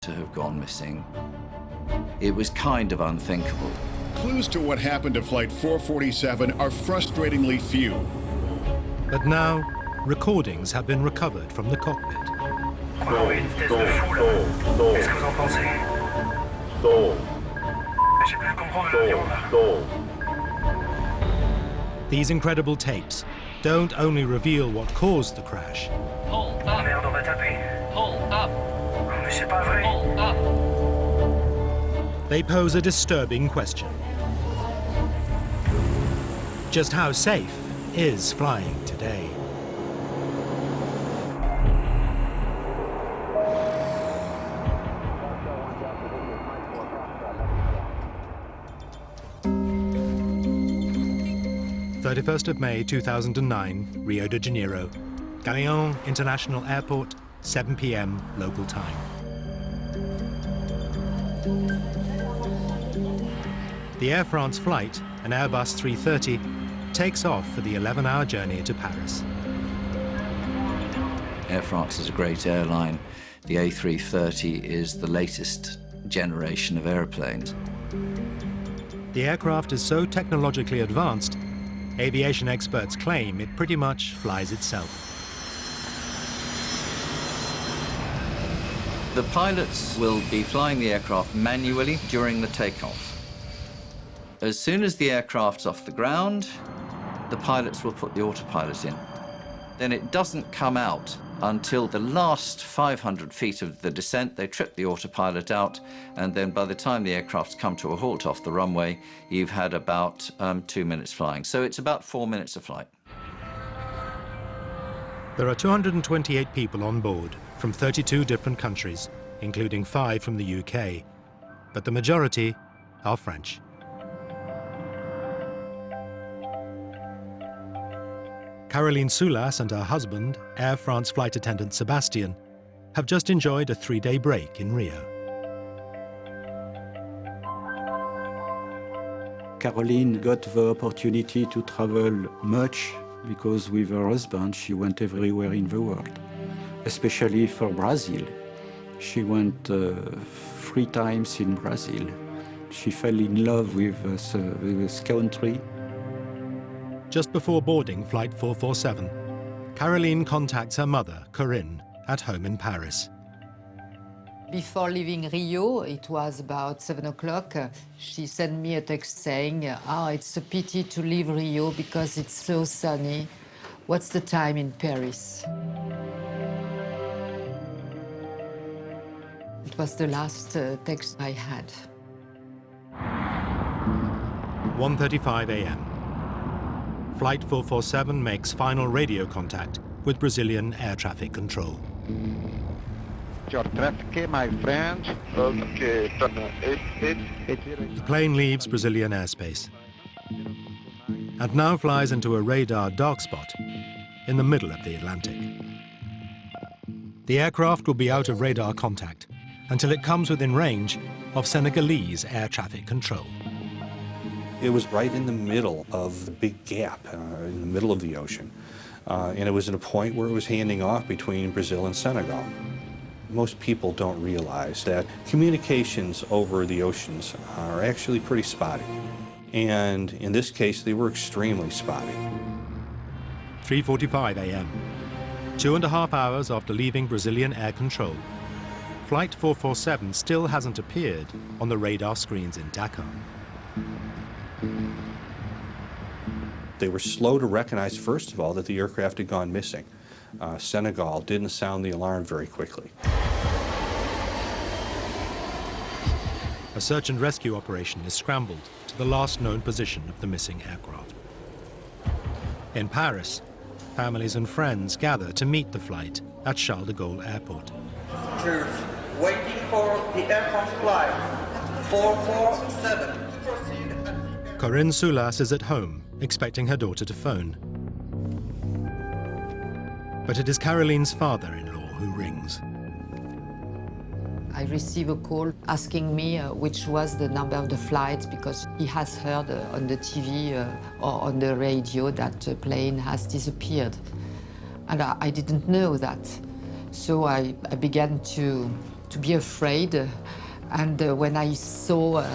to have gone missing. It was kind of unthinkable. Clues to what happened to Flight 447 are frustratingly few. But now, recordings have been recovered from the cockpit. These incredible tapes don't only reveal what caused the crash. Hold up. Hold up. Hold up. They pose a disturbing question. Just how safe is flying today? May 2009, Rio de Janeiro. Galeão International Airport, 7 p.m. local time. The Air France flight, an Airbus 330, takes off for the 11-hour journey to Paris. Air France is a great airline. The A330 is the latest generation of airplanes. The aircraft is so technologically advanced, aviation experts claim it pretty much flies itself. The pilots will be flying the aircraft manually during the takeoff. As soon as the aircraft's off the ground, the pilots will put the autopilot in. Then it doesn't come out until the last 500 feet of the descent. They trip the autopilot out, and then by the time the aircraft's come to a halt off the runway, you've had about 2 minutes flying. So it's about 4 minutes of flight. There are 228 people on board from 32 different countries, including 5 from the UK, but the majority are French. Caroline Soulas and her husband, Air France flight attendant Sébastien, have just enjoyed a 3-day break in Rio. Caroline got the opportunity to travel much because with her husband she went everywhere in the world, especially for Brazil. She went 3 times in Brazil. She fell in love with this country. Just before boarding Flight 447, Caroline contacts her mother, Corinne, at home in Paris. Before leaving Rio, it was about 7 o'clock, she sent me a text saying, it's a pity to leave Rio because it's so sunny. What's the time in Paris? It was the last text I had. 1:35 a.m. Flight 447 makes final radio contact with Brazilian air traffic control. Your traffic, my friend. Okay. The plane leaves Brazilian airspace and now flies into a radar dark spot in the middle of the Atlantic. The aircraft will be out of radar contact until it comes within range of Senegalese air traffic control. It was right in the middle of the big gap, in the middle of the ocean. And it was at a point where it was handing off between Brazil and Senegal. Most people don't realize that communications over the oceans are actually pretty spotty. And in this case, they were extremely spotty. 3:45 a.m. 2.5 hours after leaving Brazilian air control, Flight 447 still hasn't appeared on the radar screens in Dakar. They were slow to recognize, first of all, that the aircraft had gone missing. Senegal didn't sound the alarm very quickly. A search and rescue operation is scrambled to the last known position of the missing aircraft. In Paris, families and friends gather to meet the flight at Charles de Gaulle Airport. Waiting for the Air France flight 447. Corinne Soulas is at home, expecting her daughter to phone. But it is Caroline's father-in-law who rings. I receive a call asking me which was the number of the flight because he has heard on the TV or on the radio that a plane has disappeared. And I didn't know that. So I began to to be afraid. And when I saw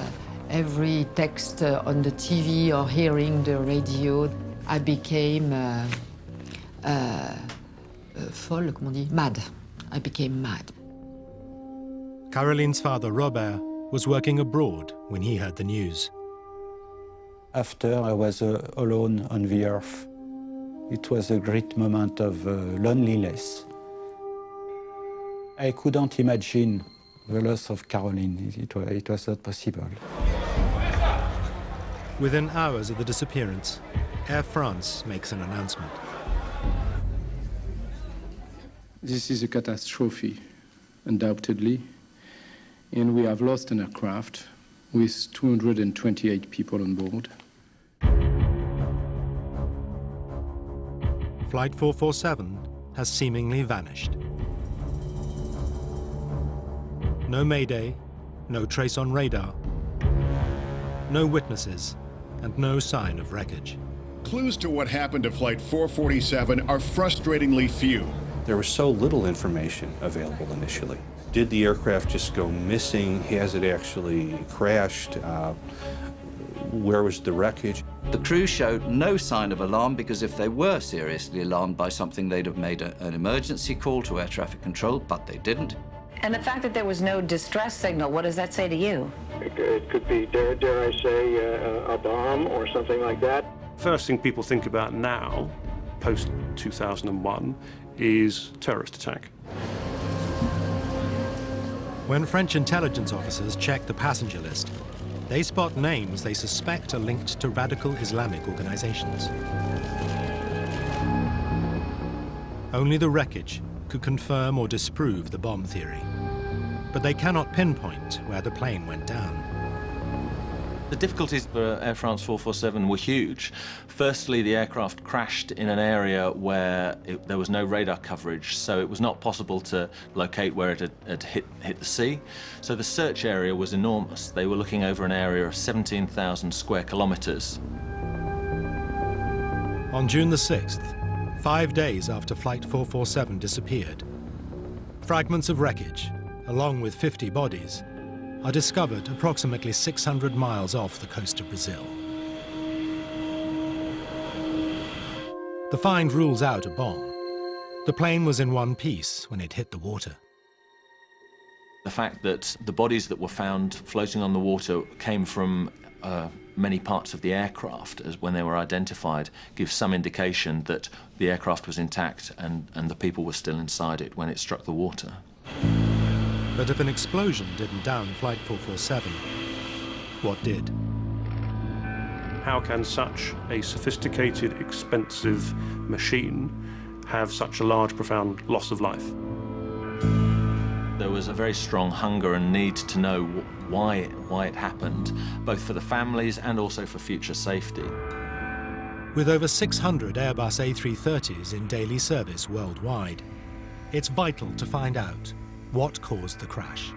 every text on the TV or hearing the radio, I became folle, comment on dit? Mad. I became mad. Caroline's father, Robert, was working abroad when he heard the news. After I was alone on the earth, it was a great moment of loneliness. I couldn't imagine the loss of Caroline. It was not possible. Within hours of the disappearance, Air France makes an announcement. This is a catastrophe, undoubtedly, and we have lost an aircraft with 228 people on board. Flight 447 has seemingly vanished. No mayday, no trace on radar, no witnesses, and no sign of wreckage. Clues to what happened to Flight 447 are frustratingly few. There was so little information available initially. Did the aircraft just go missing? Has it actually crashed? Where was the wreckage? The crew showed no sign of alarm because if they were seriously alarmed by something, they'd have made an emergency call to air traffic control, but they didn't. And the fact that there was no distress signal, what does that say to you? It could be, dare I say, a bomb or something like that. First thing people think about now, post-2001, is terrorist attack. When French intelligence officers check the passenger list, they spot names they suspect are linked to radical Islamic organizations. Only the wreckage could confirm or disprove the bomb theory, but they cannot pinpoint where the plane went down. The difficulties for Air France 447 were huge. Firstly, the aircraft crashed in an area where there was no radar coverage, so it was not possible to locate where it had hit the sea. So the search area was enormous. They were looking over an area of 17,000 square kilometers. On June the 6th, 5 days after Flight 447 disappeared, fragments of wreckage, along with 50 bodies, are discovered approximately 600 miles off the coast of Brazil. The find rules out a bomb. The plane was in one piece when it hit the water. The fact that the bodies that were found floating on the water came from many parts of the aircraft, as when they were identified, gives some indication that the aircraft was intact and the people were still inside it when it struck the water. But if an explosion didn't down Flight 447, what did? How can such a sophisticated, expensive machine have such a large, profound loss of life? There was a very strong hunger and need to know why it happened, both for the families and also for future safety. With over 600 Airbus A330s in daily service worldwide, it's vital to find out what caused the crash.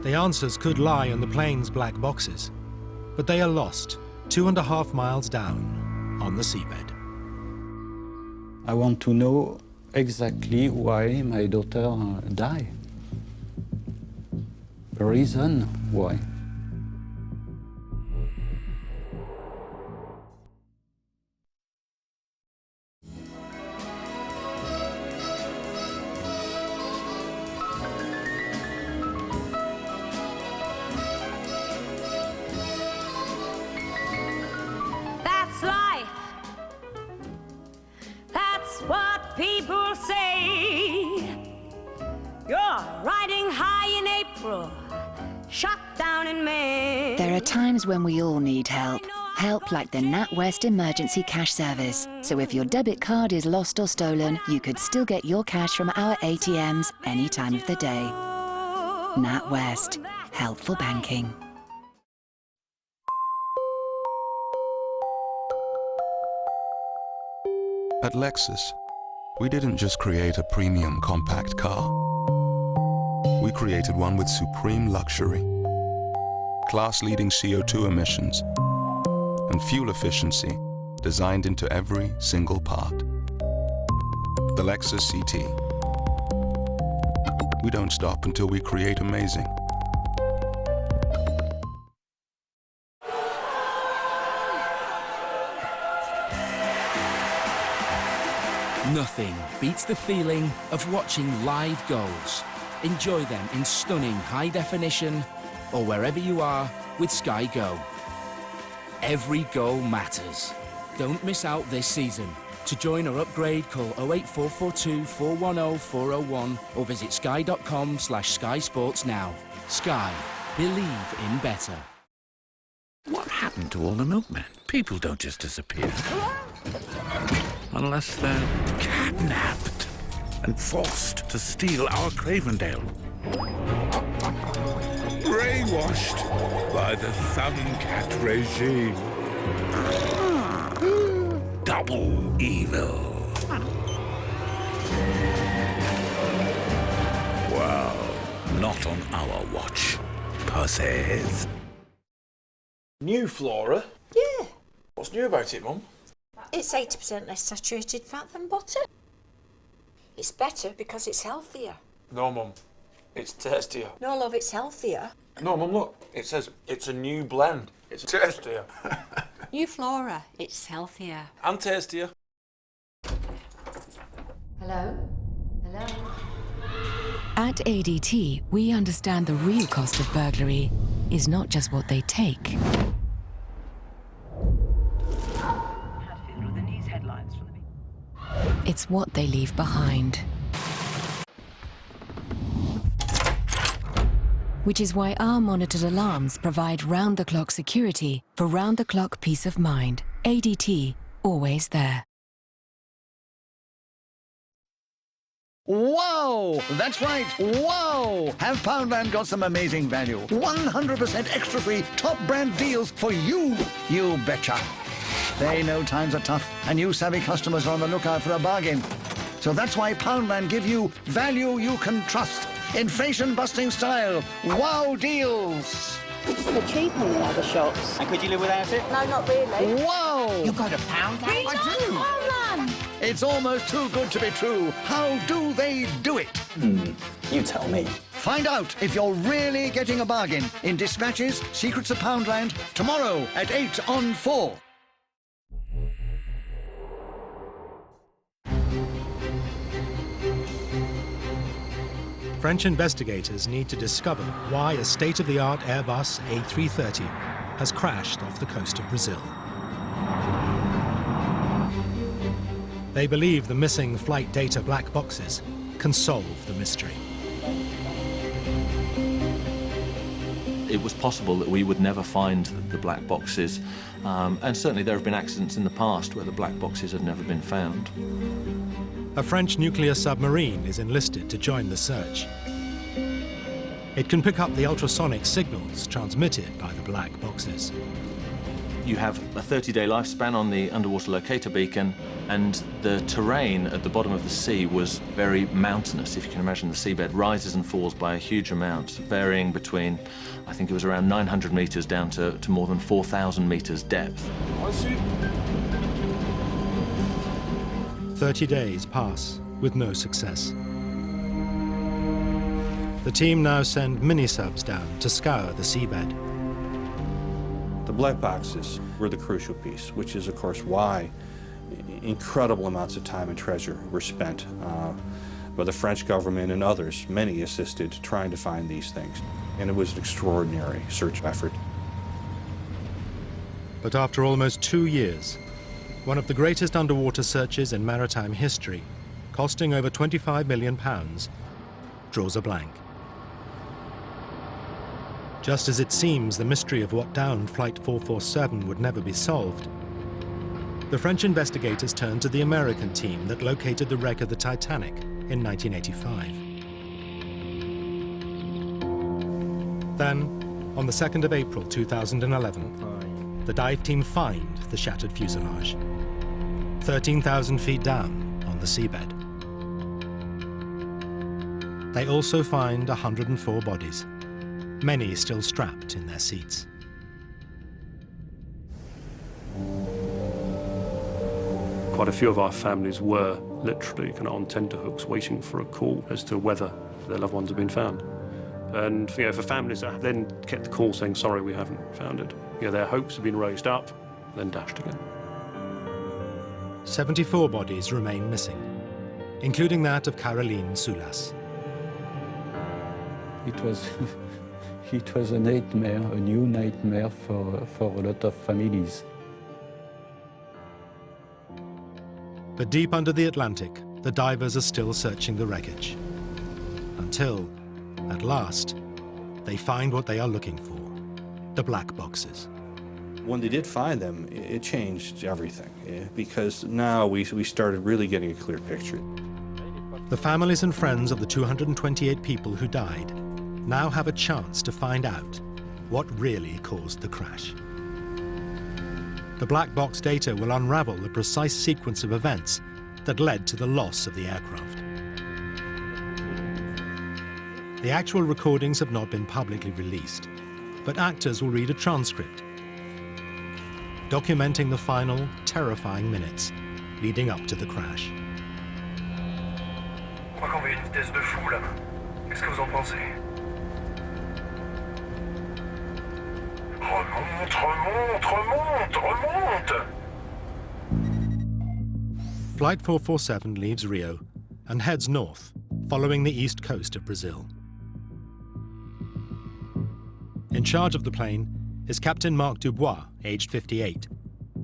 The answers could lie in the plane's black boxes, but they are lost 2.5 miles down on the seabed. I want to know exactly why my daughter died. The reason why. That's life. That's what people say. You're riding high in April, shot down in May. There are times when we all need help. Help like the NatWest Emergency Cash Service. So if your debit card is lost or stolen, you could still get your cash from our ATMs any time of the day. NatWest. Helpful banking. At Lexus, we didn't just create a premium compact car. We created one with supreme luxury, class-leading CO2 emissions, and fuel efficiency designed into every single part. The Lexus CT. We don't stop until we create amazing. Nothing beats the feeling of watching live goals. Enjoy them in stunning high definition or wherever you are with Sky Go. Every goal matters. Don't miss out this season. To join or upgrade, call 08442 410 401 or visit sky.com/Sky Sports now. Sky. Believe in better. What happened to all the milkmen? People don't just disappear. Unless they're kidnapped and forced to steal our Cravendale. Brainwashed by the Thumbcat regime. Double evil. Well, not on our watch, pussies. New Flora? Yeah. What's new about it, Mum? It's 80% less saturated fat than butter. It's better because it's healthier. No, Mum. It's tastier. No, love, it's healthier. No, Mum, look. It says it's a new blend. It's tastier. New Flora, it's healthier. And tastier. Hello? Hello? At ADT, we understand the real cost of burglary is not just what they take. It's what they leave behind. Which is why our monitored alarms provide round-the-clock security for round-the-clock peace of mind. ADT, always there. Wow! That's right! Wow! Have Poundland got some amazing value? 100% extra-free top brand deals for you, you betcha! They know times are tough, and you savvy customers are on the lookout for a bargain. So that's why Poundland give you value you can trust. Inflation-busting style. Wow deals! It's for cheap in the other shops. And could you live without it? No, not really. Wow! You got a Poundland? I do! It's almost too good to be true. How do they do it? You tell me. Find out if you're really getting a bargain in Dispatches, Secrets of Poundland, tomorrow at 8 on 4. French investigators need to discover why a state-of-the-art Airbus A330 has crashed off the coast of Brazil. They believe the missing flight data black boxes can solve the mystery. It was possible that we would never find the black boxes, and certainly there have been accidents in the past where the black boxes have never been found. A French nuclear submarine is enlisted to join the search. It can pick up the ultrasonic signals transmitted by the black boxes. You have a 30-day lifespan on the underwater locator beacon, and the terrain at the bottom of the sea was very mountainous. If you can imagine, the seabed rises and falls by a huge amount, varying between, I think it was around 900 meters down to more than 4,000 meters depth. 30 days pass with no success. The team now send mini-subs down to scour the seabed. The black boxes were the crucial piece, which is, of course, why incredible amounts of time and treasure were spent by the French government and others. Many assisted trying to find these things, and it was an extraordinary search effort. But after almost 2 years, one of the greatest underwater searches in maritime history, costing over £25 million, draws a blank. Just as it seems the mystery of what downed Flight 447 would never be solved, the French investigators turned to the American team that located the wreck of the Titanic in 1985. Then, on the 2nd of April 2011, the dive team find the shattered fuselage, 13,000 feet down on the seabed. They also find 104 bodies, many still strapped in their seats. Quite a few of our families were literally kind of on tenterhooks waiting for a call as to whether their loved ones have been found. And for families that then kept the call saying, sorry, we haven't found it, their hopes have been raised up, then dashed again. 74 bodies remain missing, including that of Caroline Soulas. It was a nightmare, a new nightmare for a lot of families. But deep under the Atlantic, the divers are still searching the wreckage. Until, at last, they find what they are looking for, the black boxes. When they did find them, it changed everything, because now we started really getting a clear picture. The families and friends of the 228 people who died now have a chance to find out what really caused the crash. The black box data will unravel the precise sequence of events that led to the loss of the aircraft. The actual recordings have not been publicly released, but actors will read a transcript documenting the final, terrifying minutes leading up to the crash. Je crois qu'on veut une vitesse de fou, là. Qu'est-ce que vous en pensez? Remonte, remonte, remonte, remonte! Flight 447 leaves Rio and heads north, following the east coast of Brazil. In charge of the plane is Captain Marc Dubois, aged 58,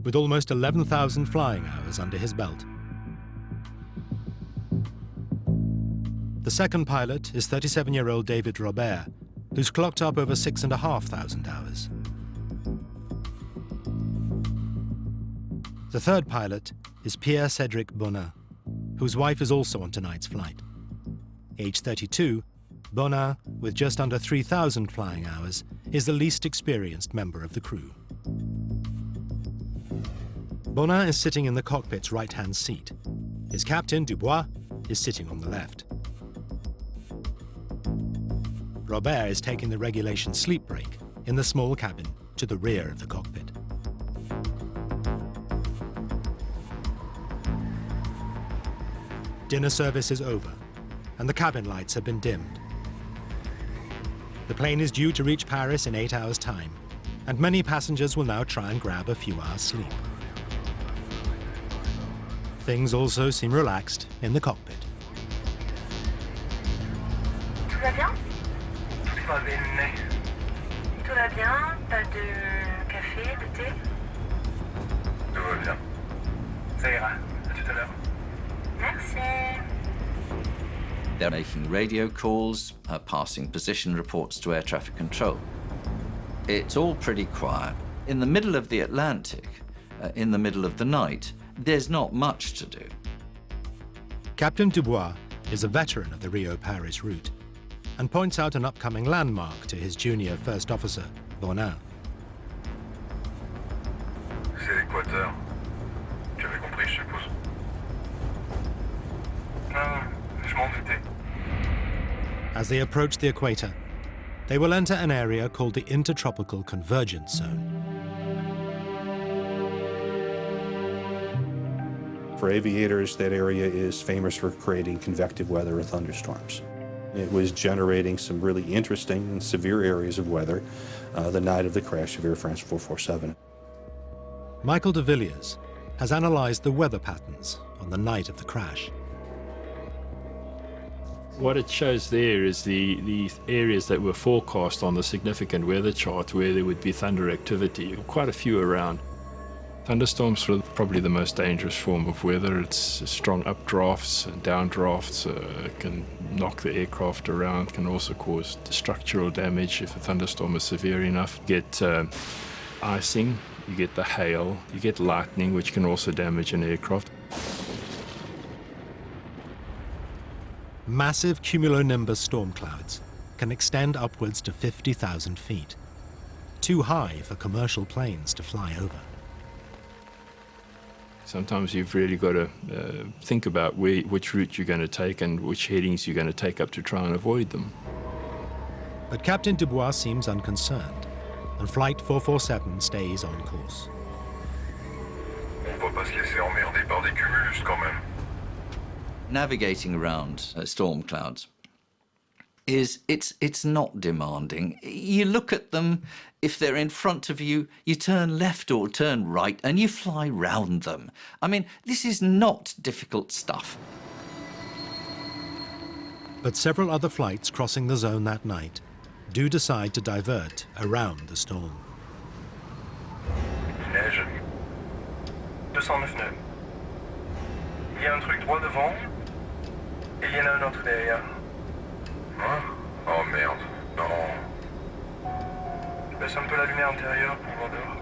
with almost 11,000 flying hours under his belt. The second pilot is 37-year-old David Robert, who's clocked up over 6,500 hours. The third pilot is Pierre-Cédric Bonin, whose wife is also on tonight's flight. Aged 32, Bonin, with just under 3,000 flying hours, is the least experienced member of the crew. Bonin is sitting in the cockpit's right-hand seat. His captain, Dubois, is sitting on the left. Robert is taking the regulation sleep break in the small cabin to the rear of the cockpit. Dinner service is over, and the cabin lights have been dimmed. The plane is due to reach Paris in 8 hours' time, and many passengers will now try and grab a few hours' sleep. Things also seem relaxed in the cockpit. Tout va bien? Tout va bene. Tout va bien? Pas de café, de thé? Tout va bien. Ça ira. À tout à l'heure. Merci. They're making radio calls, passing position reports to air traffic control. It's all pretty quiet. In the middle of the Atlantic, in the middle of the night, there's not much to do. Captain Dubois is a veteran of the Rio-Paris route and points out an upcoming landmark to his junior first officer, Bonin. C'est l'Équateur. Tu avais compris, je suppose. Non, je m'en doutais. As they approach the equator, they will enter an area called the Intertropical Convergence Zone. For aviators, that area is famous for creating convective weather or thunderstorms. It was generating some really interesting and severe areas of weather the night of the crash of Air France 447. Michael de Villiers has analyzed the weather patterns on the night of the crash. What it shows there is the areas that were forecast on the significant weather chart where there would be thunder activity, quite a few around. Thunderstorms are probably the most dangerous form of weather. It's strong updrafts and downdrafts, can knock the aircraft around, can also cause structural damage if a thunderstorm is severe enough. You get icing, you get the hail, you get lightning, which can also damage an aircraft. Massive cumulonimbus storm clouds can extend upwards to 50,000 feet, too high for commercial planes to fly over. Sometimes you've really got to think about which route you're going to take and which headings you're going to take up to try and avoid them. But Captain Dubois seems unconcerned, and Flight 447 stays on course. On va pas se laisser emmerder par des cumulus quand même. Navigating around storm clouds is it's not demanding. You look at them, if they're in front of you, you turn left or turn right and you fly round them. I mean, this is not difficult stuff. But several other flights crossing the zone that night do decide to divert around the storm. Il neige. 209 nœuds. Il y a un truc droit devant et il y en a un autre derrière. Hein? Oh merde, non. Je baisse un peu la lumière intérieure pour voir dehors.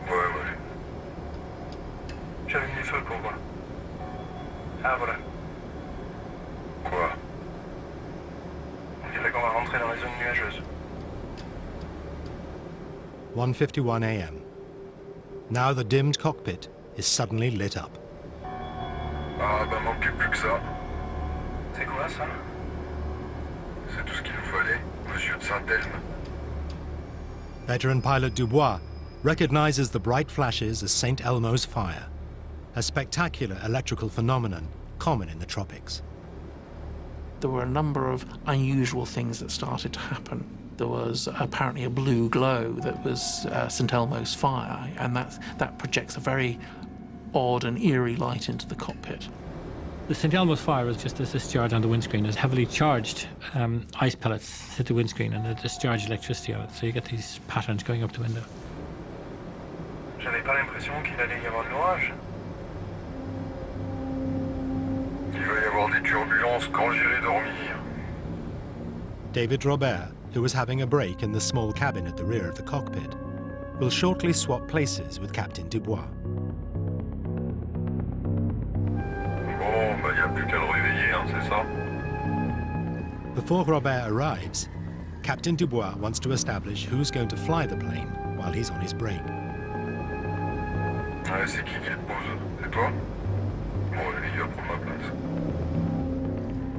Ouais. J'allume les feux pour voir. Ah voilà. Quoi? On dirait qu'on va rentrer dans les zones nuageuses. 1:51 a.m. Now the dimmed cockpit is suddenly lit up. Ah bah manquait plus que ça. C'est quoi ça? C'est tout ce qu'il nous fallait, monsieur de Saint-Elme. Veteran pilot Dubois recognizes the bright flashes as St. Elmo's fire, a spectacular electrical phenomenon common in the tropics. There were a number of unusual things that started to happen. There was apparently a blue glow that was St. Elmo's fire, and that projects a very odd and eerie light into the cockpit. The St. Elmo's fire is just a discharge on the windscreen. It's heavily charged ice pellets hit the windscreen and they discharge electricity on it, so you get these patterns going up the window. J'avais pas l'impression qu'il allait y avoir de l'orage. Il va y avoir des turbulences quand j'irai dormir. David Robert, who was having a break in the small cabin at the rear of the cockpit, will shortly swap places with Captain Dubois. Bon, bah y a plus qu'à le réveiller, hein, c'est ça? Before Robert arrives, Captain Dubois wants to establish who's going to fly the plane while he's on his break. Ouais, c'est qui le pose? C'est toi? Bon, il va prendre ma place.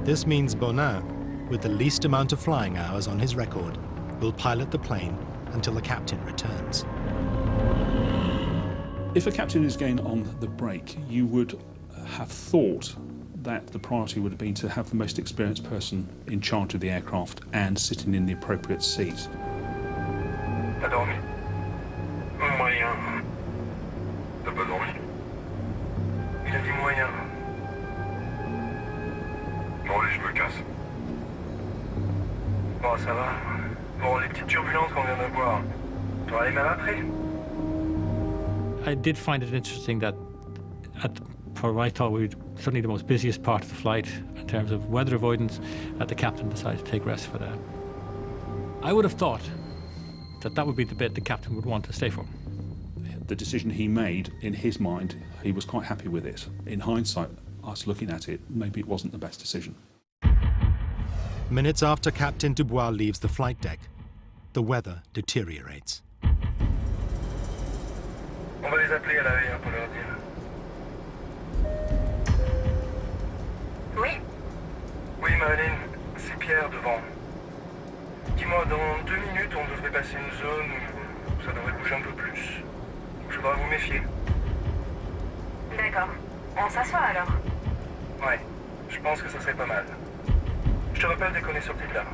This means Bonin, with the least amount of flying hours on his record, will pilot the plane until the captain returns. If a captain is going on the break, you would have thought that the priority would have been to have the most experienced person in charge of the aircraft and sitting in the appropriate seat. T'as dormi? Moyen. T'as pas dormi? Il a dit moyen. Bon, allez, je me casse. Bon, ça va. Bon, les petites turbulences qu'on vient d'avoir, t'auras les mêmes après? I did find it interesting that for what I thought we were certainly the most busiest part of the flight in terms of weather avoidance, the captain decided to take rest for that. I would have thought that would be the bit the captain would want to stay for. The decision he made, in his mind, he was quite happy with it. In hindsight, us looking at it, maybe it wasn't the best decision. Minutes after Captain Dubois leaves the flight deck, the weather deteriorates. On va les appeler à l'arrière pour leur dire. Oui? Oui, Marilyn, c'est Pierre devant. Dis-moi, dans 2 minutes, on devrait passer une zone où ça devrait bouger un peu plus. Il faudra vous méfier. D'accord. On s'assoit alors. Ouais, je pense que ça serait pas mal. Je te rappelle dès qu'on est sorti de là.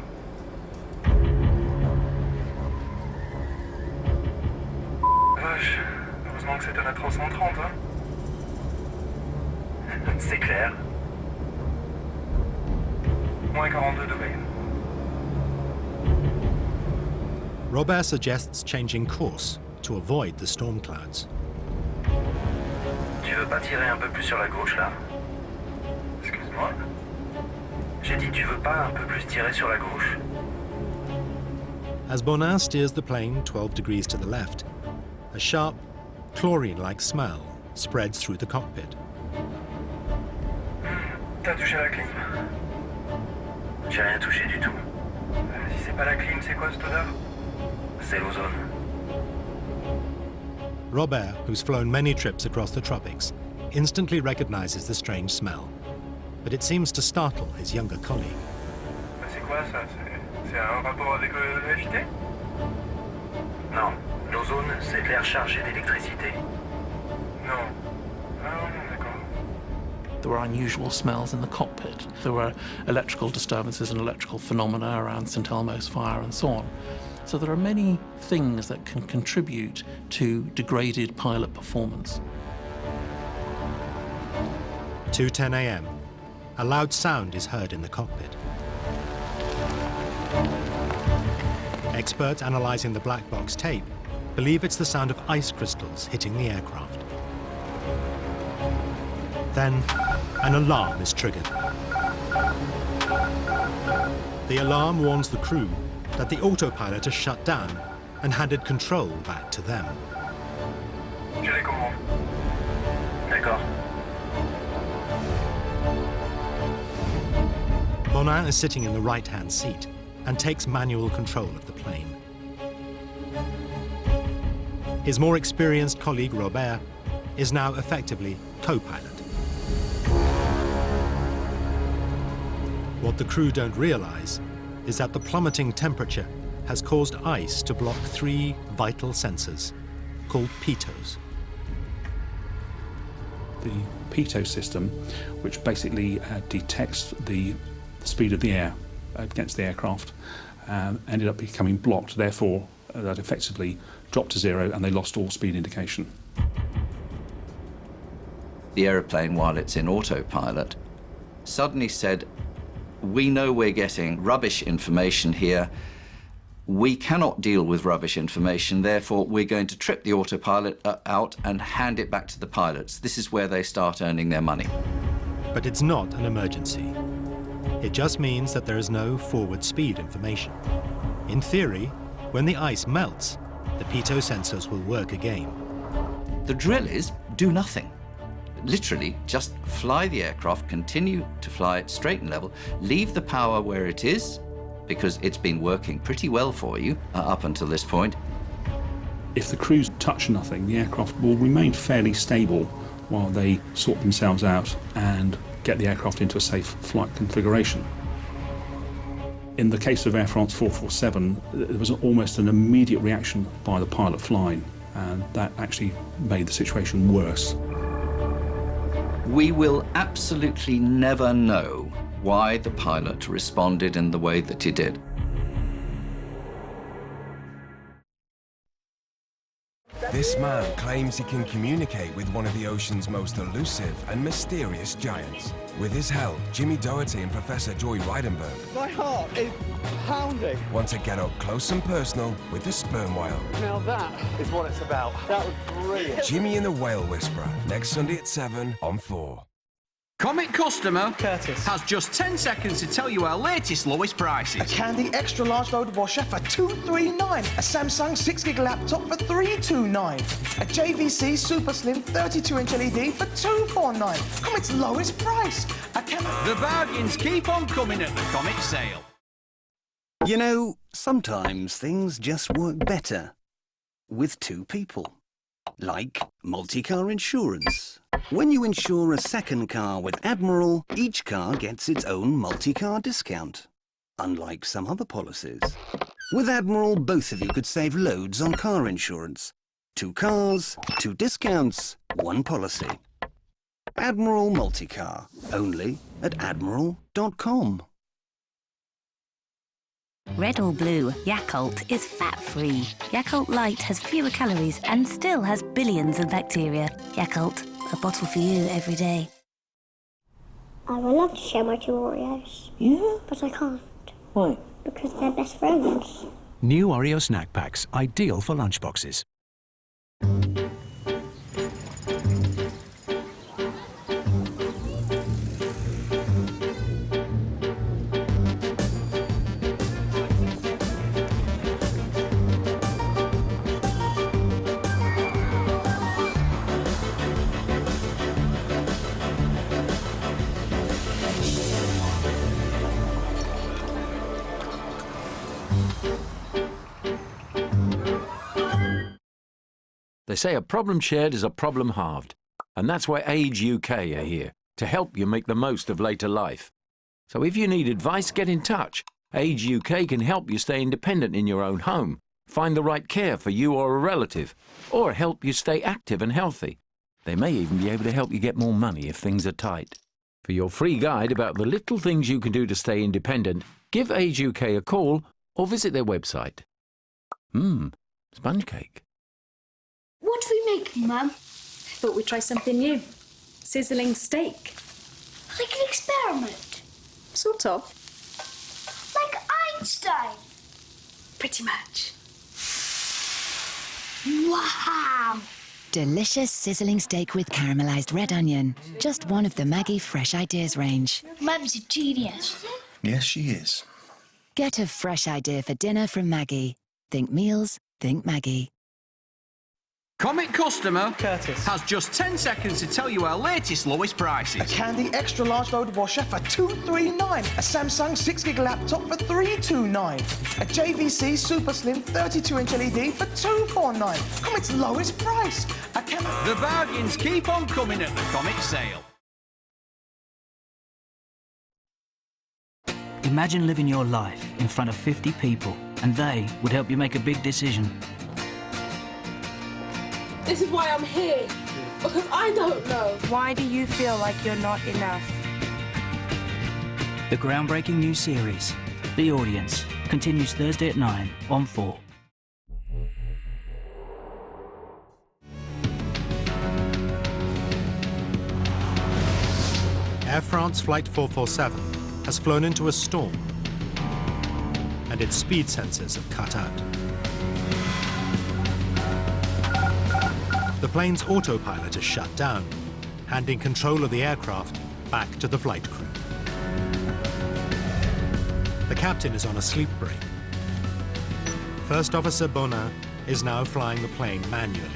Vache, heureusement que c'était la 330, hein. C'est clair. Moins 42 degrés. Robert suggests changing course to avoid the storm clouds. Tu veux pas tirer un peu plus sur la gauche, là? Excuse-moi? J'ai dit, tu veux pas un peu plus tirer sur la gauche? As Bonin steers the plane 12 degrees to the left, a sharp, chlorine-like smell spreads through the cockpit. T'as touché la clim. J'ai rien touché du tout. Si c'est pas la clim, c'est quoi cette odeur? C'est l'ozone. Robert, who's flown many trips across the tropics, instantly recognizes the strange smell, but it seems to startle his younger colleague. C'est quoi ça? C'est un rapport avec l'EFT? Non, l'ozone, c'est de l'air chargé d'électricité. Non. Ah non, d'accord. There were unusual smells in the cockpit. There were electrical disturbances and electrical phenomena around St Elmo's fire and so on. So there are many things that can contribute to degraded pilot performance. 2:10 a.m. A loud sound is heard in the cockpit. Experts analysing the black box tape believe it's the sound of ice crystals hitting the aircraft. Then, an alarm is triggered. The alarm warns the crew that the autopilot has shut down and handed control back to them. Je les commande. D'accord. Bonin is sitting in the right-hand seat and takes manual control of the plane. His more experienced colleague, Robert, is now effectively co-pilot. What the crew don't realize is that the plummeting temperature has caused ice to block 3 vital sensors, called pitos. The pitot system, which basically detects the speed of the air against the aircraft, ended up becoming blocked. Therefore, that effectively dropped to 0 and they lost all speed indication. The aeroplane, while it's in autopilot, suddenly said, we know we're getting rubbish information here. We cannot deal with rubbish information, therefore we're going to trip the autopilot out and hand it back to the pilots. This is where they start earning their money. But it's not an emergency. It just means that there is no forward speed information. In theory, when the ice melts, the pitot sensors will work again. The drill is do nothing. Literally, just fly the aircraft, continue to fly it straight and level, leave the power where it is, because it's been working pretty well for you up until this point. If the crews touch nothing, the aircraft will remain fairly stable while they sort themselves out and get the aircraft into a safe flight configuration. In the case of Air France 447, there was almost an immediate reaction by the pilot flying, and that actually made the situation worse. We will absolutely never know why the pilot responded in the way that he did. This man claims he can communicate with one of the ocean's most elusive and mysterious giants. With his help, Jimmy Doherty and Professor Joy Weidenberg My heart is pounding. want to get up close and personal with the sperm whale. Now that is what it's about. That was brilliant. Jimmy and the Whale Whisperer, next Sunday at 7 on 4. Comet customer Curtis has just 10 seconds to tell you our latest lowest prices. A Candy extra large loaded washer for $239. A Samsung 6GB laptop for $329. A JVC Super Slim 32-inch LED for $249. Comet's lowest price. The bargains keep on coming at the Comet sale. You know, sometimes things just work better with 2 people. Like multi-car insurance. When you insure a second car with Admiral, each car gets its own multi-car discount, unlike some other policies. With Admiral, both of you could save loads on car insurance. 2 cars, 2 discounts, 1 policy. Admiral Multi-Car, only at admiral.com. Red or blue, Yakult is fat-free. Yakult Light has fewer calories and still has billions of bacteria. Yakult, a bottle for you every day. I would love to share my 2 Oreos. Yeah? But I can't. Why? Because they're best friends. New Oreo snack packs, ideal for lunchboxes. They say a problem shared is a problem halved, and that's why Age UK are here, to help you make the most of later life. So if you need advice, get in touch. Age UK can help you stay independent in your own home, find the right care for you or a relative, or help you stay active and healthy. They may even be able to help you get more money if things are tight. For your free guide about the little things you can do to stay independent, give Age UK a call or visit their website. Sponge cake. What do we make, Mum? Thought we'd try something new. Sizzling steak. Like an experiment. Sort of. Like Einstein. Pretty much. Wow! Delicious sizzling steak with caramelised red onion. Just one of the Maggie Fresh Ideas range. Mum's a genius. Yes, she is. Get a fresh idea for dinner from Maggie. Think meals, think Maggie. Comet customer Curtis has just 10 seconds to tell you our latest lowest prices. A Candy extra large load washer for $239. A Samsung 6GB laptop for $329. A JVC Super Slim 32-inch LED for $249. Comet's lowest price. The bargains keep on coming at the Comet sale. Imagine living your life in front of 50 people and they would help you make a big decision. This is why I'm here, because I don't know. Why do you feel like you're not enough? The groundbreaking new series, The Audience, continues Thursday at 9 on 4. Air France Flight 447 has flown into a storm, and its speed sensors have cut out. The plane's autopilot is shut down, handing control of the aircraft back to the flight crew. The captain is on a sleep break. First Officer Bonin is now flying the plane manually.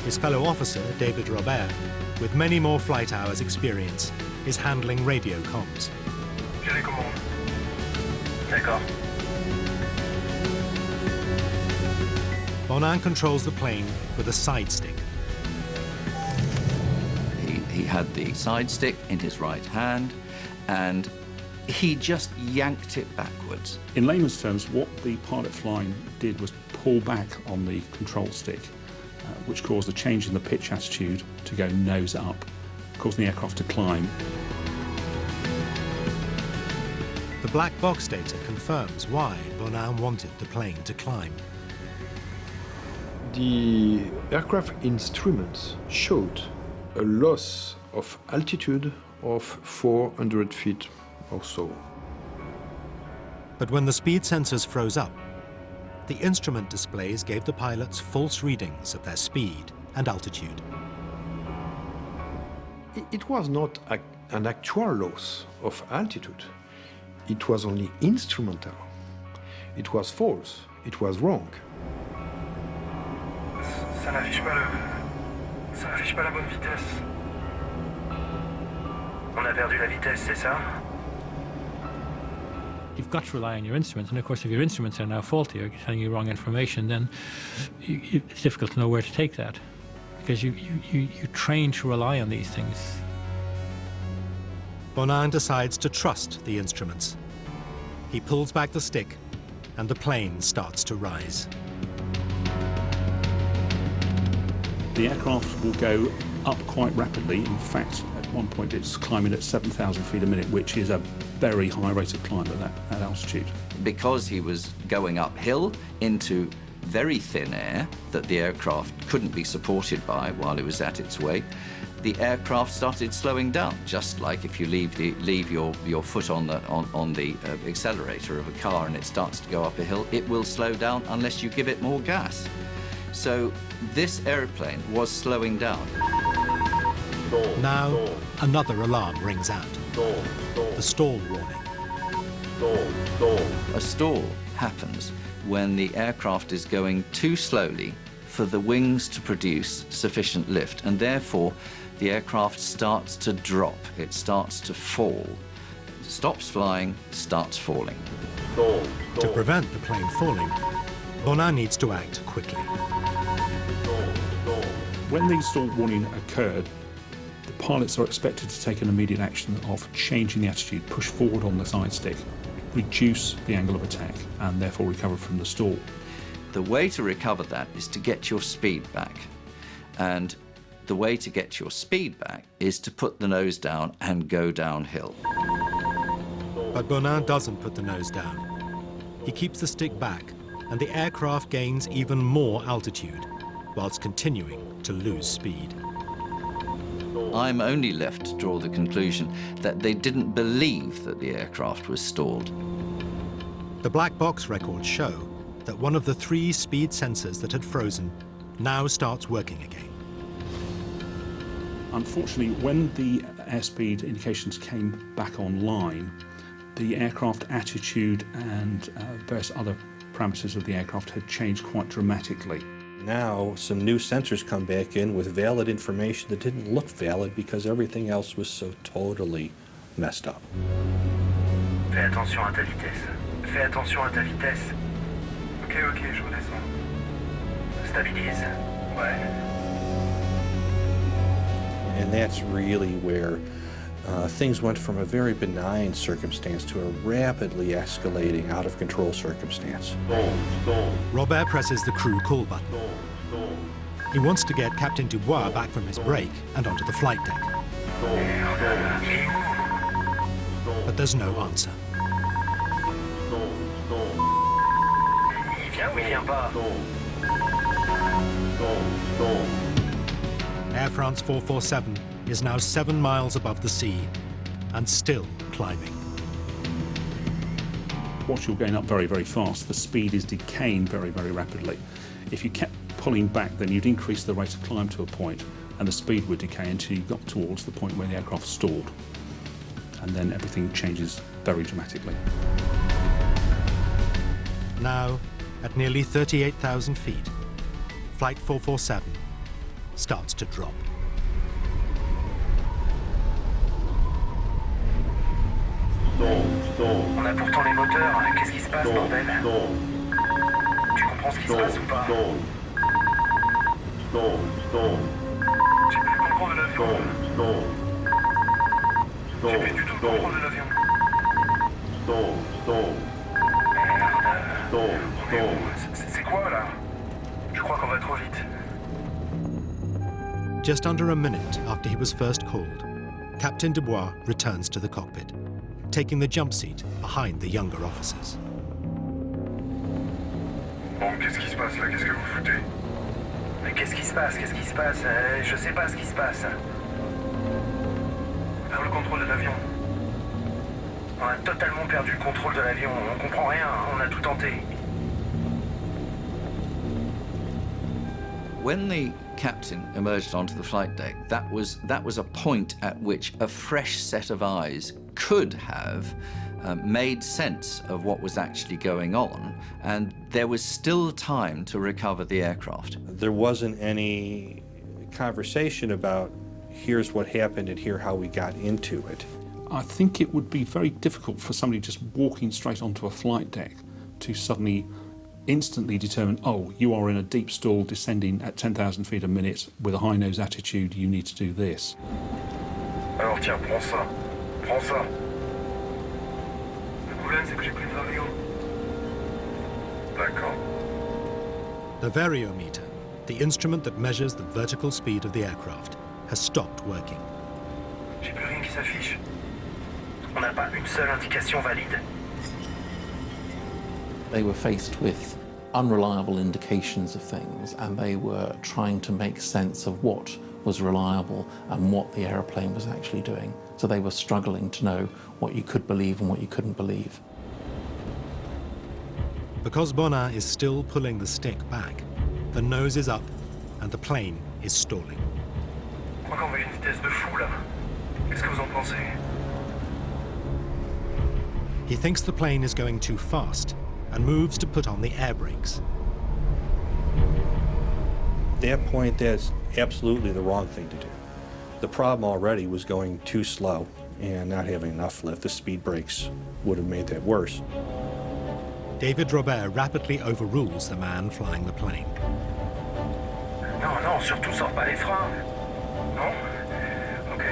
His fellow officer, David Robert, with many more flight hours experience, is handling radio comms. J'ai les commandes. D'accord. Bonin controls the plane with a side stick. He had the side stick in his right hand, and he just yanked it backwards. In layman's terms, what the pilot flying did was pull back on the control stick, which caused a change in the pitch attitude to go nose up, causing the aircraft to climb. The black box data confirms why Bonin wanted the plane to climb. The aircraft instruments showed a loss of altitude of 400 feet or so. But when the speed sensors froze up, the instrument displays gave the pilots false readings of their speed and altitude. It was not an actual loss of altitude. It was only instrumental. It was false. It was wrong. Ça n'affiche pas la bonne vitesse. On a perdu la vitesse, c'est ça? You've got to rely on your instruments, and of course if your instruments are now faulty or telling you wrong information, then it's difficult to know where to take that, because you train to rely on these things. Bonin decides to trust the instruments. He pulls back the stick and the plane starts to rise. The aircraft will go up quite rapidly. In fact, at one point it's climbing at 7,000 feet a minute, which is a very high rate of climb at that altitude. Because he was going uphill into very thin air that the aircraft couldn't be supported by while it was at its weight, the aircraft started slowing down, just like if you leave your foot on the accelerator of a car and it starts to go up a hill, it will slow down unless you give it more gas. So this airplane was slowing down. Now, another alarm rings out. The stall warning. A stall happens when the aircraft is going too slowly for the wings to produce sufficient lift, and therefore the aircraft starts to drop, it starts to fall. It stops flying, starts falling. To prevent the plane falling, Bonin needs to act quickly. When the stall warning occurred, the pilots are expected to take an immediate action of changing the attitude, push forward on the side stick, reduce the angle of attack, and therefore recover from the stall. The way to recover that is to get your speed back. And The way to get your speed back is to put the nose down and go downhill. But Bonin doesn't put the nose down. He keeps the stick back, and the aircraft gains even more altitude, whilst continuing to lose speed. I'm only left to draw the conclusion that they didn't believe that the aircraft was stalled. The black box records show that one of the 3 speed sensors that had frozen now starts working again. Unfortunately, when the airspeed indications came back online, the aircraft attitude and various other parameters of the aircraft had changed quite dramatically. Now, some new sensors come back in with valid information that didn't look valid because everything else was so totally messed up. Fais attention à ta vitesse. Fais attention à ta vitesse. Ok, je redescends. Stabilise. Ouais. And that's really where things went from a very benign circumstance to a rapidly escalating, out-of-control circumstance. Robert presses the crew call button. He wants to get Captain Dubois back from his break and onto the flight deck. But there's no answer. Il vient ou il vient pas? Air France 447 is now 7 miles above the sea and still climbing. Once you're going up very, very fast, the speed is decaying very, very rapidly. If you kept pulling back, then you'd increase the rate of climb to a point, and the speed would decay until you got towards the point where the aircraft stalled. And then everything changes very dramatically. Now, at nearly 38,000 feet, Flight 447 starts to drop. On a pourtant les moteurs. Qu'est-ce qui se passe, bordel? Tu comprends ce qui se passe ou pas? J'ai plus le contrôle de l'avion. J'ai plus du tout le contrôle de l'avion. Merde. On est où? C'est quoi, là? Je crois qu'on va trop vite. Just under a minute after he was first called, Captain Dubois returns to the cockpit, taking the jump seat behind the younger officers. Bon, qu'est-ce qui se passe là? Qu'est-ce que vous foutez? Mais qu'est-ce qui se passe? Qu'est-ce qui se passe? Je sais pas ce qui se passe. Vers le contrôle de l'avion. On a totalement perdu le contrôle de l'avion. On comprend rien. On a tout tenté. When the captain emerged onto the flight deck, that was a point at which a fresh set of eyes could have made sense of what was actually going on, and there was still time to recover the aircraft. There wasn't any conversation about here's what happened and here how we got into it. I think it would be very difficult for somebody just walking straight onto a flight deck to suddenly instantly determine, oh, you are in a deep stall descending at 10,000 feet a minute with a high nose attitude, you need to do this. Alors tiens, prends ça. Prends ça. Le problème, c'est que j'ai plus de vario. D'accord. The variometer, the instrument that measures the vertical speed of the aircraft, has stopped working. J'ai plus rien qui s'affiche. On n'a pas une seule indication valide. They were faced with unreliable indications of things, and they were trying to make sense of what was reliable and what the aeroplane was actually doing. So they were struggling to know what you could believe and what you couldn't believe. Because Bonin is still pulling the stick back, the nose is up and the plane is stalling. Je crois qu'on va à une vitesse de fou là. Qu'est-ce que vous en pensez? He thinks the plane is going too fast and moves to put on the air brakes. At that point, that's absolutely the wrong thing to do. The problem already was going too slow and not having enough lift. The speed brakes would have made that worse. David Robert rapidly overrules the man flying the plane. Non, surtout sors pas les freins. Non? Ok.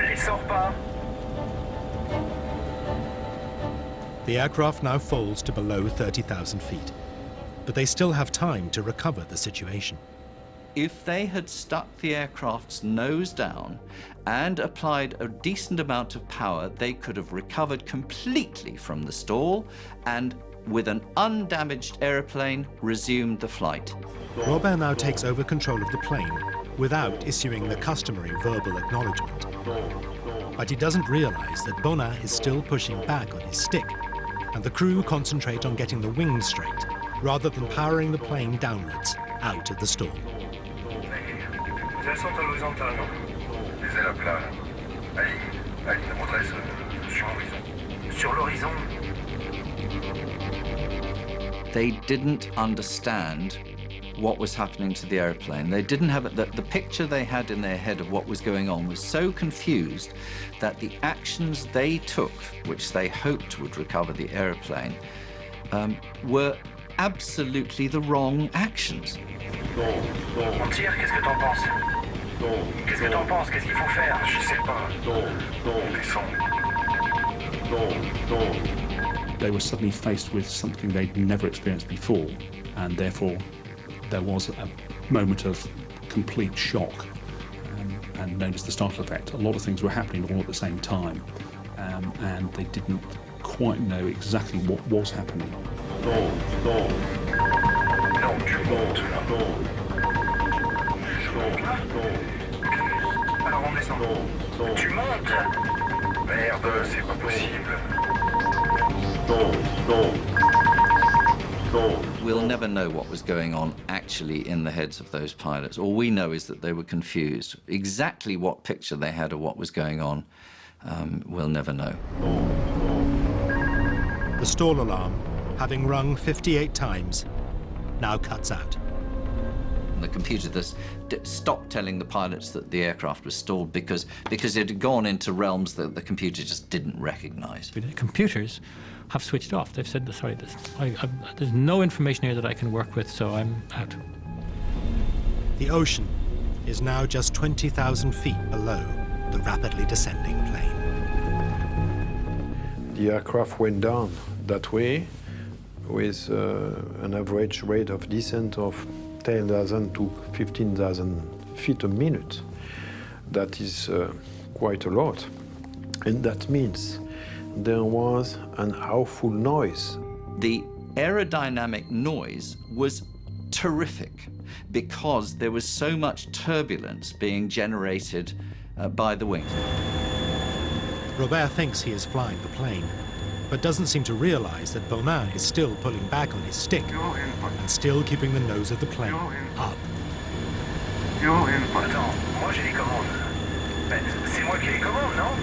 Les sors pas. The aircraft now falls to below 30,000 feet, but they still have time to recover the situation. if they had stuck the aircraft's nose down and applied a decent amount of power, they could have recovered completely from the stall and, with an undamaged aeroplane, resumed the flight. Robert now takes over control of the plane without issuing the customary verbal acknowledgement. But he doesn't realize that Bonnat is still pushing back on his stick, and the crew concentrate on getting the wings straight, rather than powering the plane downwards out of the stall. Les ailes sont à l'horizontale, non? Les ailes à plat, là. À ligne de motrice sur l'horizon. Sur l'horizon. They didn't understand what was happening to the aeroplane. They didn't have it. The picture they had in their head of what was going on was so confused that the actions they took, which they hoped would recover the aeroplane, were absolutely the wrong actions. On tire, qu'est-ce que t'en penses? Qu'est-ce que t'en penses? Qu'est-ce qu'il faut faire? Je sais pas. On descend. They were suddenly faced with something they'd never experienced before, and therefore there was a moment of complete shock, and known as the startle effect. A lot of things were happening all at the same time, and they didn't quite know exactly what was happening. Non, tu montes là. Je monte là. Alors on descend. Tu montes. Merde, c'est pas possible. We'll never know what was going on actually in the heads of those pilots. All we know is that they were confused. Exactly what picture they had of what was going on, we'll never know. The stall alarm, having rung 58 times, now cuts out. The computer stopped telling the pilots that the aircraft was stalled because it had gone into realms that the computer just didn't recognize. The computers have switched off. They've said, sorry, there's no information here that I can work with, so I'm out. The ocean is now just 20,000 feet below the rapidly descending plane. The aircraft went down that way with an average rate of descent of 10,000 to 15,000 feet a minute. That is quite a lot. And that means there was an awful noise. The aerodynamic noise was terrific because there was so much turbulence being generated by the wings. Robert thinks he is flying the plane, but doesn't seem to realize that Bonnat is still pulling back on his stick and still keeping the nose of the plane up. Attends, moi j'ai les commandes. C'est moi qui ai les commandes, non?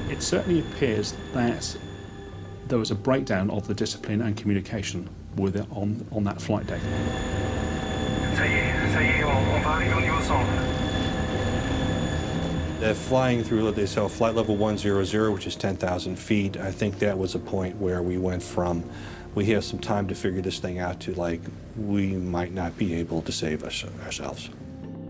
It certainly appears that there was a breakdown of the discipline and communication with it on that flight deck. Ça y est, on va arriver au niveau 100. They're flying through, they saw flight level 100, which is 10,000 feet. I think that was a point where we went from, we have some time to figure this thing out, to like, we might not be able to save ourselves.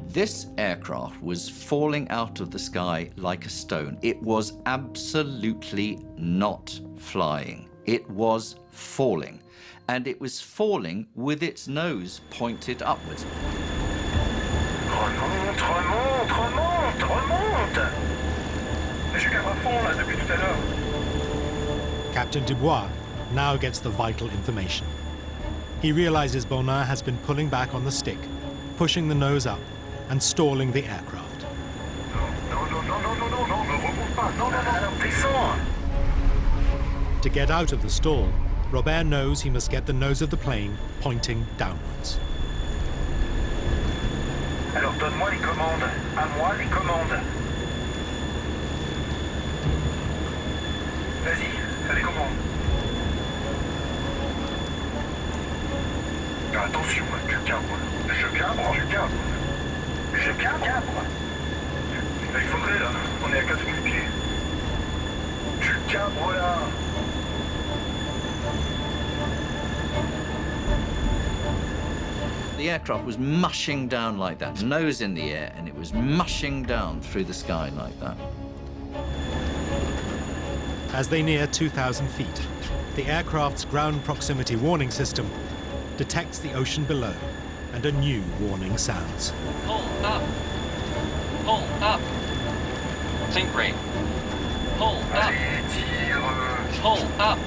This aircraft was falling out of the sky like a stone. It was absolutely not flying. It was falling. And it was falling with its nose pointed upwards. Remonte, remonte, remonte, remonte. Mais je cadre à fond là depuis tout à l'heure. Captain Dubois now gets the vital information. He realizes Bonnat has been pulling back on the stick, pushing the nose up, and stalling the aircraft. Non, ne remonte pas. Non, descends. To get out of the stall, Robert knows he must get the nose of the plane pointing downwards. Alors donne-moi les commandes. À moi les commandes. Vas-y, fais les commandes. Attention, tu cabres. Je cabre. Je cabre. Il faudrait là, on est à 4000 pieds. Tu cabres là. The aircraft was mushing down like that, nose in the air, and it was mushing down through the sky like that. As they near 2,000 feet, the aircraft's ground proximity warning system detects the ocean below and a new warning sounds. Pull up. Pull up. Sink rate. Pull up. Pull up.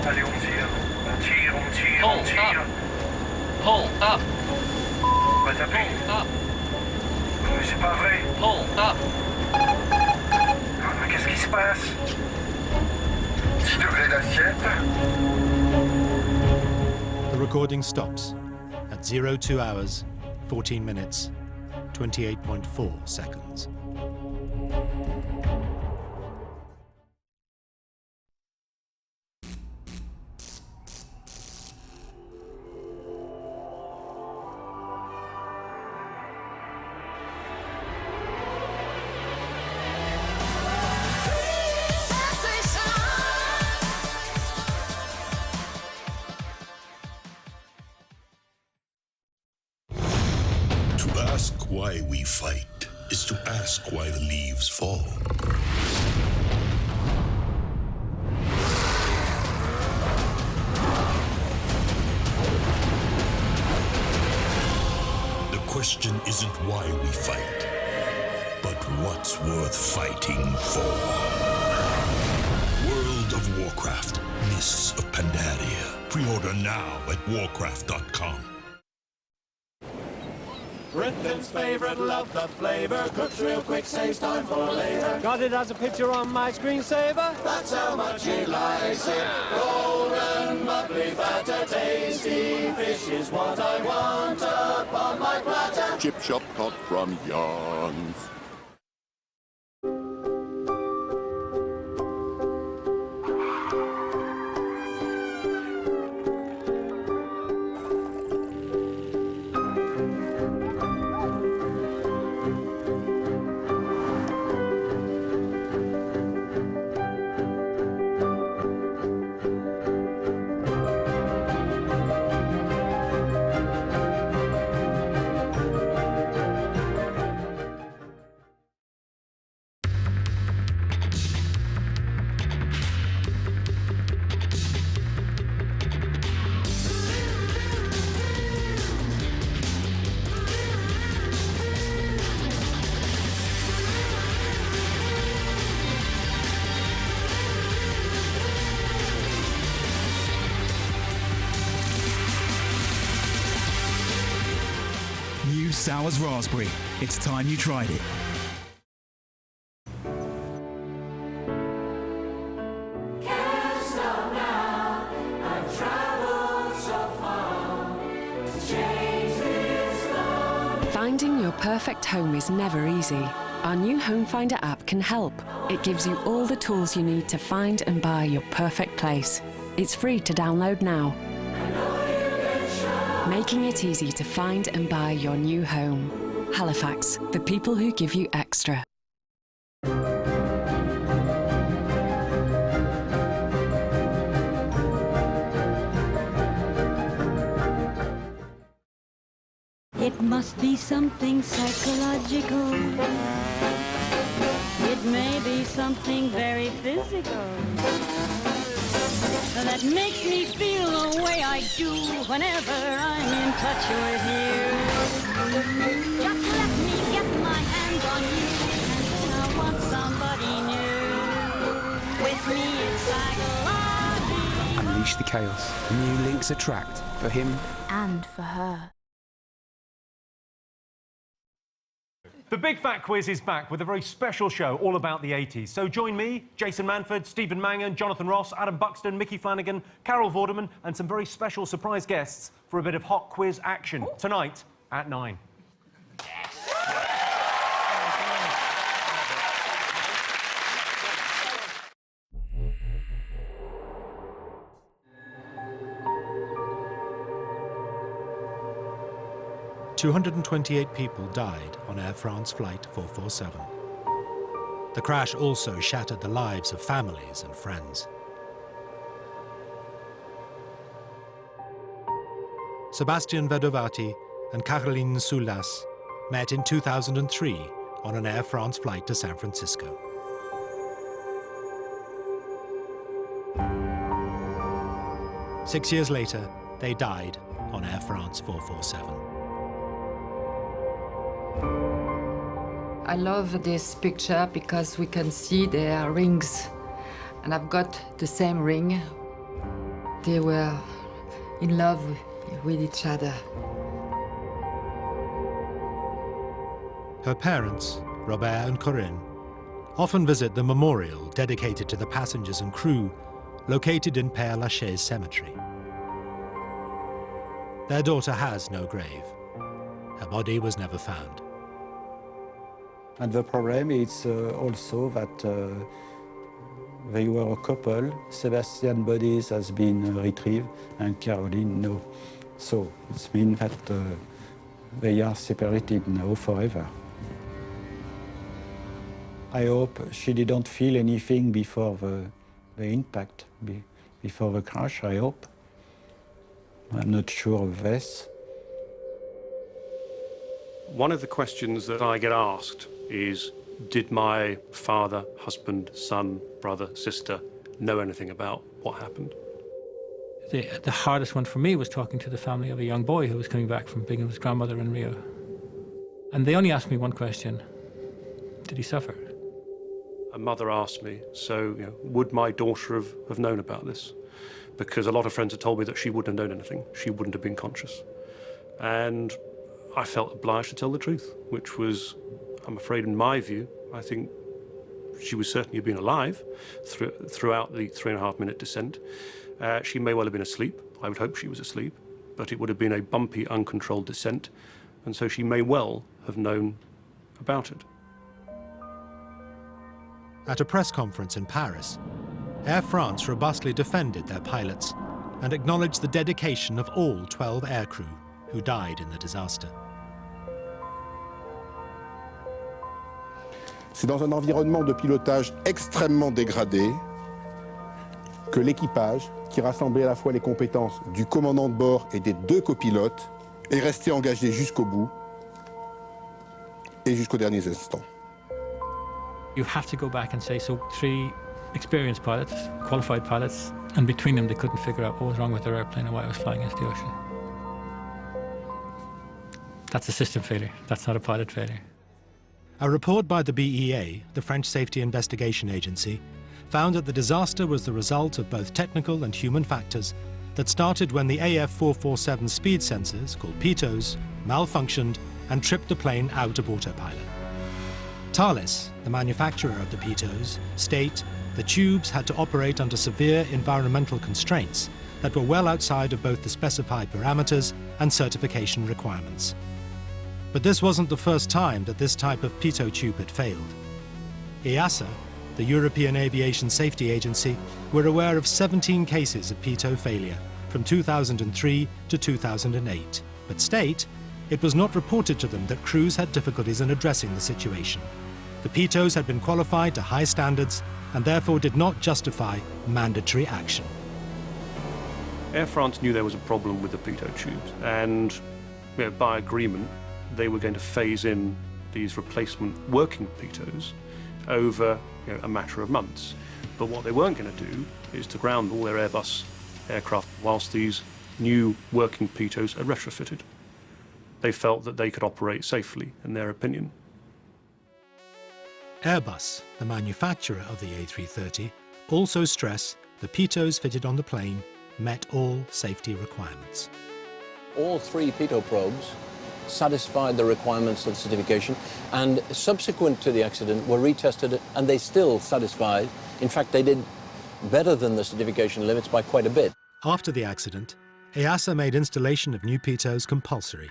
Allez, on tire. On tire, on tire, Pull on tire. Pull up. On va taper. Pull up. Mais c'est pas vrai. Pull up. Mais qu'est-ce qui se passe? 10 degrés d'assiette. The recording stops at 02 hours, 14 minutes, 28.4 seconds. Why we fight is to ask why the leaves fall. The question isn't why we fight, but what's worth fighting for. World of Warcraft, Mists of Pandaria. Pre-order now at warcraft.com. Britain's favourite, love the flavour. Cooks real quick, saves time for later. Got it as a picture on my screensaver. That's how much he likes it. Golden, bubbly, fatter, tasty fish is what I want upon my platter. Chip shop cod from Jan's. Sours raspberry. It's time you tried it. Can't stop now. I've traveled so far to change this love. Finding your perfect home is never easy. Our new Home Finder app can help. It gives you all the tools you need to find and buy your perfect place. It's free to download now. Making it easy to find and buy your new home. Halifax, the people who give you extra. It must be something psychological. It may be something very physical that makes me feel the way I do whenever I'm in touch with you. Just let me get my hands on you, and then I want somebody new. With me it's like love. Unleash the chaos. New links attract for him And for her. The Big Fat Quiz is back with a very special show all about the 80s. So join me, Jason Manford, Stephen Mangan, Jonathan Ross, Adam Buxton, Mickey Flanagan, Carol Vorderman, and some very special surprise guests for a bit of hot quiz action tonight at 9. ...228 people died on Air France Flight 447. The crash also shattered the lives of families and friends. Sebastian Vedovati and Caroline Soulas met in 2003 on an Air France flight to San Francisco. Six years later, they died on Air France 447. I love this picture because we can see their rings. And I've got the same ring. They were in love with each other. Her parents, Robert and Corinne, often visit the memorial dedicated to the passengers and crew located in Père Lachaise Cemetery. Their daughter has no grave. Her body was never found. And the problem is also that they were a couple. Sebastian's body has been retrieved and Caroline no. So it means that they are separated now forever. I hope she didn't feel anything before the impact, before the crash, I hope. I'm not sure of this. One of the questions that I get asked is, did my father, husband, son, brother, sister know anything about what happened? The hardest one for me was talking to the family of a young boy who was coming back from being with his grandmother in Rio. And they only asked me one question: did he suffer? A mother asked me, so would my daughter have known about this? Because a lot of friends had told me that she wouldn't have known anything. She wouldn't have been conscious. And I felt obliged to tell the truth, which was, I'm afraid in my view, I think she was certainly been alive throughout the 3.5-minute descent. She may well have been asleep. I would hope she was asleep, but it would have been a bumpy, uncontrolled descent, and so she may well have known about it. At a press conference in Paris, Air France robustly defended their pilots and acknowledged the dedication of all 12 aircrew who died in the disaster. C'est dans un environnement de pilotage extrêmement dégradé que l'équipage, qui rassemblait à la fois les compétences du commandant de bord et des 2 copilotes, est resté engagé jusqu'au bout et jusqu'aux derniers instants. You have to go back and say, so 3 experienced pilots, qualified pilots, and between them they couldn't figure out what was wrong with their airplane and why it was flying into the ocean. That's a system failure. That's not a pilot failure. A report by the BEA, the French Safety Investigation Agency, found that the disaster was the result of both technical and human factors that started when the AF447 speed sensors, called pitot, malfunctioned and tripped the plane out of autopilot. Thales, the manufacturer of the pitot, state the tubes had to operate under severe environmental constraints that were well outside of both the specified parameters and certification requirements. But this wasn't the first time that this type of pitot tube had failed. EASA, the European Aviation Safety Agency, were aware of 17 cases of pitot failure from 2003 to 2008, but state it was not reported to them that crews had difficulties in addressing the situation. The pitots had been qualified to high standards and therefore did not justify mandatory action. Air France knew there was a problem with the pitot tubes, and by agreement, they were going to phase in these replacement working pitots over a matter of months. But what they weren't going to do is to ground all their Airbus aircraft whilst these new working pitots are retrofitted. They felt that they could operate safely, in their opinion. Airbus, the manufacturer of the A330, also stress the pitots fitted on the plane met all safety requirements. All 3 pitot probes satisfied the requirements of the certification, and subsequent to the accident were retested and they still satisfied. In fact, they did better than the certification limits by quite a bit. After the accident, EASA made installation of new pitots compulsory,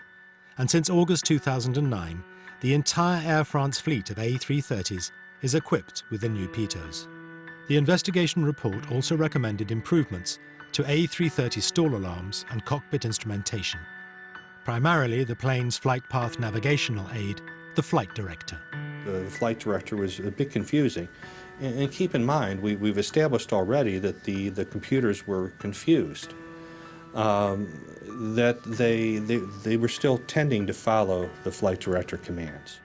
and since August 2009, the entire Air France fleet of A330s is equipped with the new pitots. The investigation report also recommended improvements to A330 stall alarms and cockpit instrumentation, primarily the plane's flight path navigational aid, the flight director. The flight director was a bit confusing. And keep in mind, we've established already that the computers were confused, that they were still tending to follow the flight director commands.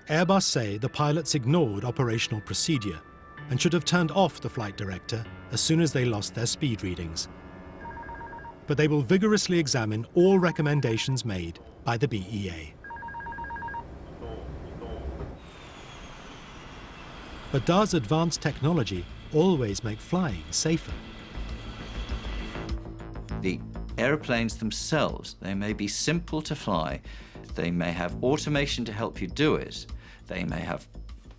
Airbus say the pilots ignored operational procedure and should have turned off the flight director as soon as they lost their speed readings. but they will vigorously examine all recommendations made by the BEA. But does advanced technology always make flying safer? The aeroplanes themselves, they may be simple to fly, they may have automation to help you do it, they may have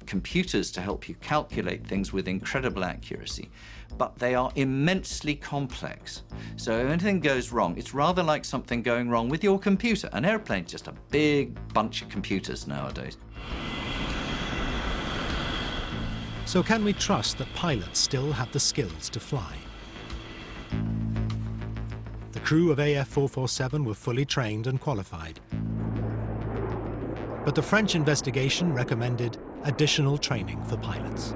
computers to help you calculate things with incredible accuracy, but they are immensely complex. So if anything goes wrong, it's rather like something going wrong with your computer. An airplane's just a big bunch of computers nowadays. So can we trust that pilots still have the skills to fly? The crew of AF447 were fully trained and qualified. But the French investigation recommended additional training for pilots.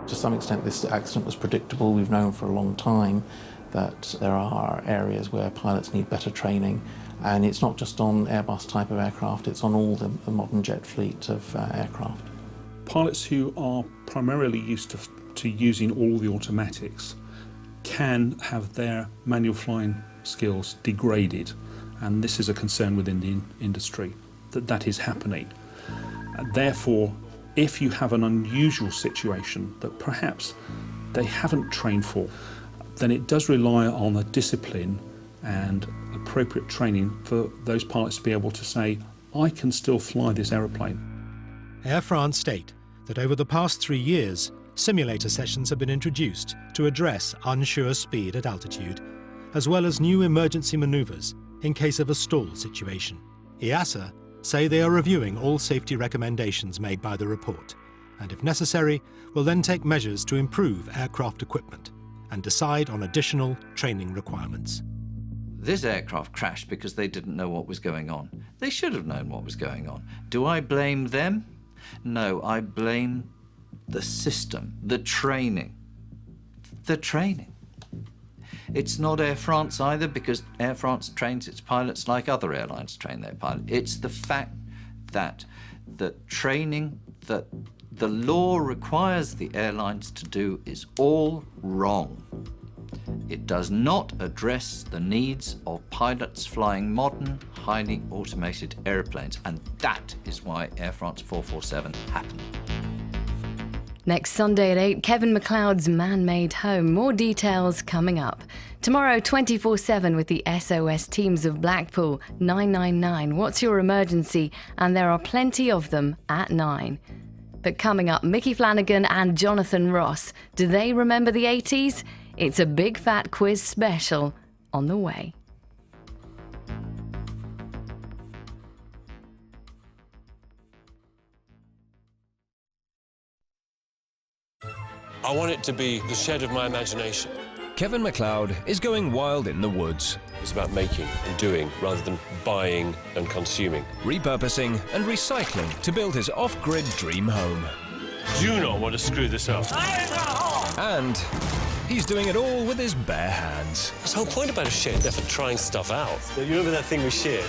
To some extent, this accident was predictable. We've known for a long time that there are areas where pilots need better training, and it's not just on Airbus type of aircraft, it's on all the modern jet fleet of aircraft. Pilots who are primarily used to using all the automatics can have their manual flying skills degraded, and this is a concern within the industry, that is happening. And therefore, if you have an unusual situation that perhaps they haven't trained for, then it does rely on a discipline and appropriate training for those pilots to be able to say, I can still fly this aeroplane. Air France state that over the past 3 years, simulator sessions have been introduced to address unsure speed at altitude, as well as new emergency maneuvers in case of a stall situation. EASA say they are reviewing all safety recommendations made by the report, and if necessary, will then take measures to improve aircraft equipment and decide on additional training requirements. This aircraft crashed because they didn't know what was going on. They should have known what was going on. Do I blame them? No, I blame the system, the training. The training. It's not Air France either, because Air France trains its pilots like other airlines train their pilots. It's the fact that the training that the law requires the airlines to do is all wrong. It does not address the needs of pilots flying modern, highly automated airplanes, and that is why Air France 447 happened. Next Sunday at 8, Kevin MacLeod's Man-Made Home. More details coming up. Tomorrow, 24/7 with the SOS teams of Blackpool. 999, what's your emergency? And there are plenty of them at 9. But coming up, Micky Flanagan and Jonathan Ross. Do they remember the 80s? It's a big fat quiz special on the way. I want it to be the shed of my imagination. Kevin MacLeod is going wild in the woods. It's about making and doing rather than buying and consuming. Repurposing and recycling to build his off-grid dream home. Do not want to screw this up. And he's doing it all with his bare hands. That's the whole point about a shed, they're for trying stuff out. You remember that thing we shared?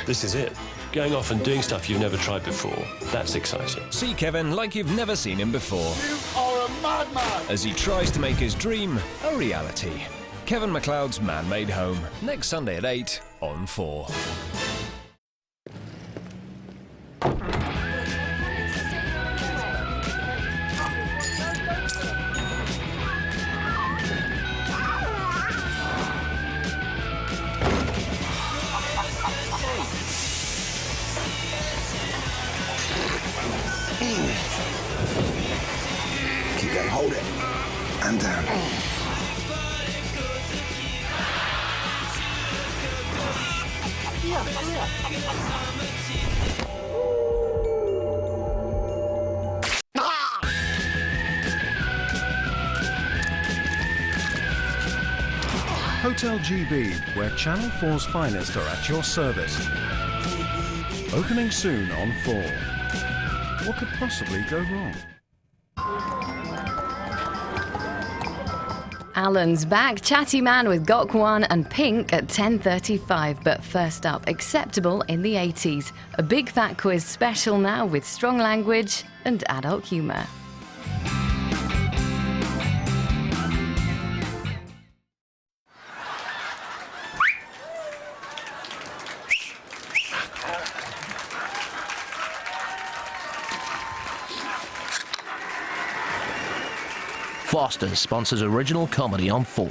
This is it. Going off and doing stuff you've never tried before. That's exciting. See Kevin like you've never seen him before. You are a madman! As he tries to make his dream a reality. Kevin MacLeod's Man-Made Home. Next Sunday at 8 on 4. Keep that, hold it. And down. Hotel GB, where Channel 4's finest are at your service. Opening soon on 4. What could possibly go wrong? Alan's back, Chatty Man with Gok Wan and Pink at 10:35. But first up, Acceptable in the 80s. A big fat quiz special now with strong language and adult humour. Foster's sponsors original comedy on 4.